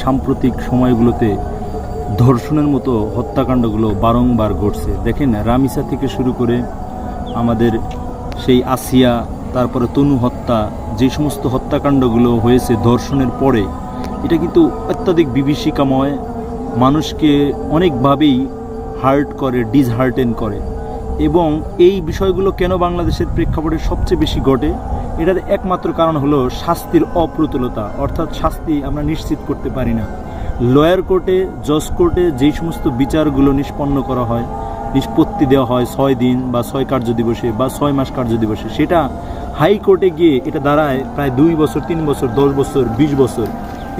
সাম্প্রতিক সময়গুলোতে ধর্ষণের মতো হত্যাকাণ্ডগুলো বারংবার ঘটছে। দেখেন, রামিসা থেকে শুরু করে আমাদের সেই আসিয়া, তারপরে তনু হত্যা, যে সমস্ত হত্যাকাণ্ডগুলো হয়েছে ধর্ষণের পরে, এটা কিন্তু অত্যাধিক বিভীষিকাময়, মানুষকে অনেকভাবেই হার্ট করে, ডিসহার্টেন করে। এবং এই বিষয়গুলো কেন বাংলাদেশের প্রেক্ষাপটে সবচেয়ে বেশি ঘটে, এটার একমাত্র কারণ হলো শাস্তির অপ্রতুলতা, অর্থাৎ শাস্তি আমরা নিশ্চিত করতে পারি না। লয়ার কোর্টে, জজ কোর্টে যেই সমস্ত বিচারগুলো নিষ্পন্ন করা হয়, নিষ্পত্তি দেওয়া হয় 6 দিন বা 6 কার্য দিবসে বা 6 মাস কার্য দিবসে, সেটা হাইকোর্টে গিয়ে এটা দাঁড়ায় প্রায় 2 বছর, 3 বছর, 10 বছর, 20 বছর।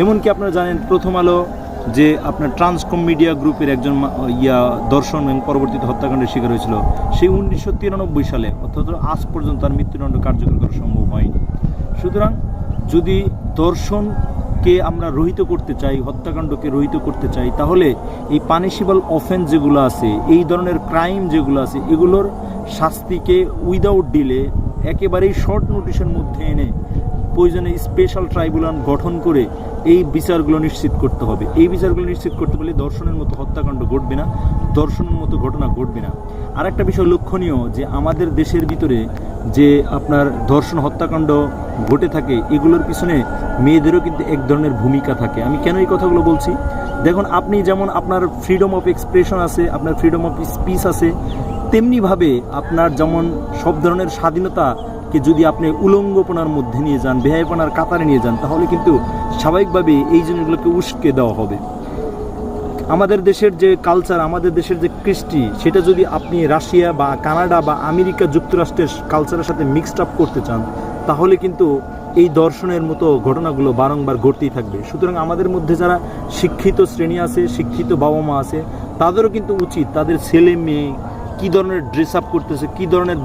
এমনকি আপনারা জানেন, প্রথম আলো যে আপনার ট্রান্সকম মিডিয়া গ্রুপের একজন দর্শন এবং পরবর্তীতে হত্যাকাণ্ডের শিকার হয়েছিল, সেই 1993 সালে, অর্থাৎ আজ পর্যন্ত তার মৃত্যুদণ্ড কার্যকর করা সম্ভব হয়নি। সুতরাং যদি দর্শনকে আমরা রহিত করতে চাই, হত্যাকাণ্ডকে রহিত করতে চাই, তাহলে এই পানিশিবল অফেন্স যেগুলো আছে, এই ধরনের ক্রাইম যেগুলো আছে, এগুলোর শাস্তিকে উইদাউট ডিলে একেবারেই শর্ট নোটিশের মধ্যে এনে প্রয়োজনে স্পেশাল ট্রাইব্যুনাল গঠন করে এই বিচারগুলো নিশ্চিত করতে হবে। এই বিচারগুলো নিশ্চিত করতে পারলে দর্শনের মতো হত্যাকাণ্ড ঘটবে না, দর্শনের মতো ঘটনা ঘটবে না। আর একটা বিষয় লক্ষণীয়, যে আমাদের দেশের ভিতরে যে আপনার ধর্ষণ হত্যাকাণ্ড ঘটে থাকে, এগুলোর পিছনে মেয়েদেরও কিন্তু এক ধরনের ভূমিকা থাকে। আমি কেন এই কথাগুলো বলছি? দেখুন, আপনি যেমন আপনার ফ্রিডম অফ এক্সপ্রেশন আছে, আপনার ফ্রিডম অফ স্পিচ আছে, তেমনিভাবে আপনার যেমন সব ধরনের স্বাধীনতাকে যদি আপনি উলঙ্গপনার মধ্যে নিয়ে যান, বেহায়াপনার কাতারে নিয়ে যান, তাহলে কিন্তু স্বাভাবিকভাবে এই জিনিসগুলোকে উস্কে দেওয়া হবে। আমাদের দেশের যে কালচার, আমাদের দেশের যে কৃষ্টি, সেটা যদি আপনি রাশিয়া বা কানাডা বা আমেরিকা যুক্তরাষ্ট্রের কালচারের সাথে মিক্সড আপ করতে চান, তাহলে কিন্তু এই দর্শনের মতো ঘটনাগুলো বারংবার ঘটতেই থাকবে। সুতরাং আমাদের মধ্যে যারা শিক্ষিত শ্রেণী আছে, শিক্ষিত বাবা মা আছে, তাদেরও কিন্তু উচিত তাদের ছেলে মেয়ে কী ধরনের ড্রেস আপ করতেছে, কী ধরনের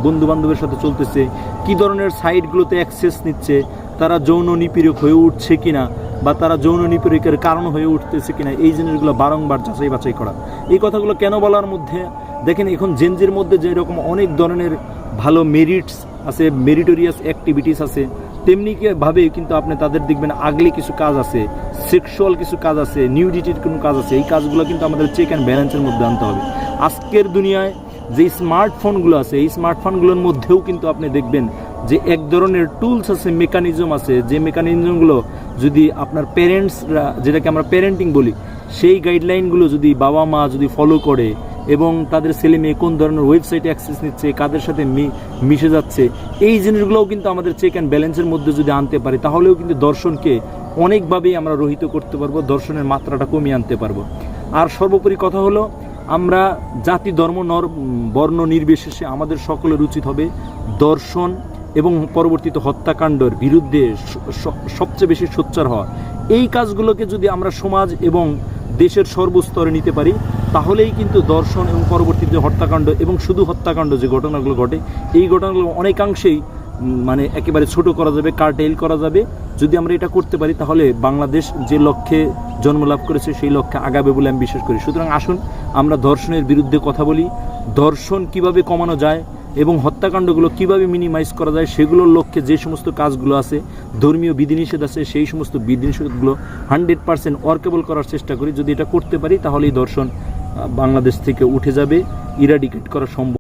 বন্ধু বান্ধবের সাথে চলতেছে, কী ধরনের সাইটগুলোতে অ্যাক্সেস নিচ্ছে, তারা যৌন নিপীড়ক হয়ে উঠছে কিনা বা তারা যৌন নিপীড়কের কারণ হয়ে উঠতেছে কিনা, এই জিনিসগুলো বারংবার যাচাই বাছাই করা। এই কথাগুলো কেন বলার মধ্যে, দেখেন, এখন জেনজির মধ্যে যেরকম অনেক ধরনের ভালো মেরিটস আছে, মেরিটোরিয়াস অ্যাক্টিভিটিস আছে, তেমনিভাবে কিন্তু আপনি তাদের দেখবেন আগলি কিছু কাজ আছে, সেক্সুয়াল কিছু কাজ আছে, নিউডিটির কোনো কাজ আছে। এই কাজগুলো কিন্তু আমাদের চেক অ্যান্ড ব্যালেন্সের মধ্যে আনতে হবে। আজকের দুনিয়ায় যে স্মার্টফোনগুলো আছে, এই স্মার্টফোনগুলোর মধ্যেও কিন্তু আপনি দেখবেন যে এক ধরনের টুলস আছে, মেকানিজম আছে, যে মেকানিজমগুলো যদি আপনার প্যারেন্টসরা, যেটাকে আমরা প্যারেন্টিং বলি, সেই গাইডলাইনগুলো যদি বাবা মা যদি ফলো করে এবং তাদের ছেলে মেয়ে কোন ধরনের ওয়েবসাইটে অ্যাক্সেস নিচ্ছে, কাদের সাথে মিশে যাচ্ছে, এই জিনিসগুলোও কিন্তু আমাদের চেক অ্যান্ড ব্যালেন্সের মধ্যে যদি আনতে পারি, তাহলেও কিন্তু দর্শনকে অনেকভাবেই আমরা রহিত করতে পারবো, দর্শনের মাত্রাটা কমিয়ে আনতে পারবো। আর সর্বোপরি কথা হলো, আমরা জাতি, ধর্ম, বর্ণ নির্বিশেষে আমাদের সকলের উচিত হবে দর্শন এবং পরবর্তীতে হত্যাকাণ্ডের বিরুদ্ধে সবচেয়ে বেশি সোচ্চার হওয়া। এই কাজগুলোকে যদি আমরা সমাজ এবং দেশের সর্বস্তরে নিতে পারি, তাহলেই কিন্তু দর্শন এবং পরবর্তীতে হত্যাকাণ্ড এবং শুধু হত্যাকাণ্ড যে ঘটনাগুলো ঘটে, এই ঘটনাগুলো অনেকাংশেই একেবারে ছোট করা যাবে, কার্টেল করা যাবে। যদি আমরা এটা করতে পারি, তাহলে বাংলাদেশ যে লক্ষ্যে জন্মলাভ করেছে সেই লক্ষ্যে আগাবে বলে আমি বিশ্বাস করি। সুতরাং আসুন আমরা দর্শনের বিরুদ্ধে কথা বলি, দর্শন কিভাবে কমানো যায় এবং হত্যাকাণ্ডগুলো কিভাবে মিনিমাইজ করা যায়, সেগুলোর লক্ষ্যে যে সমস্ত কাজগুলো আছে, ধর্মীয় বিধিনিষেধ আছে, সেই সমস্ত বিধিনিষেধগুলো 100% ওয়ার্কেবল করার চেষ্টা করি। যদি এটা করতে পারি, তাহলেই দর্শন বাংলাদেশ থেকে উঠে যাবে, ইরাডিকেট করা সম্ভব।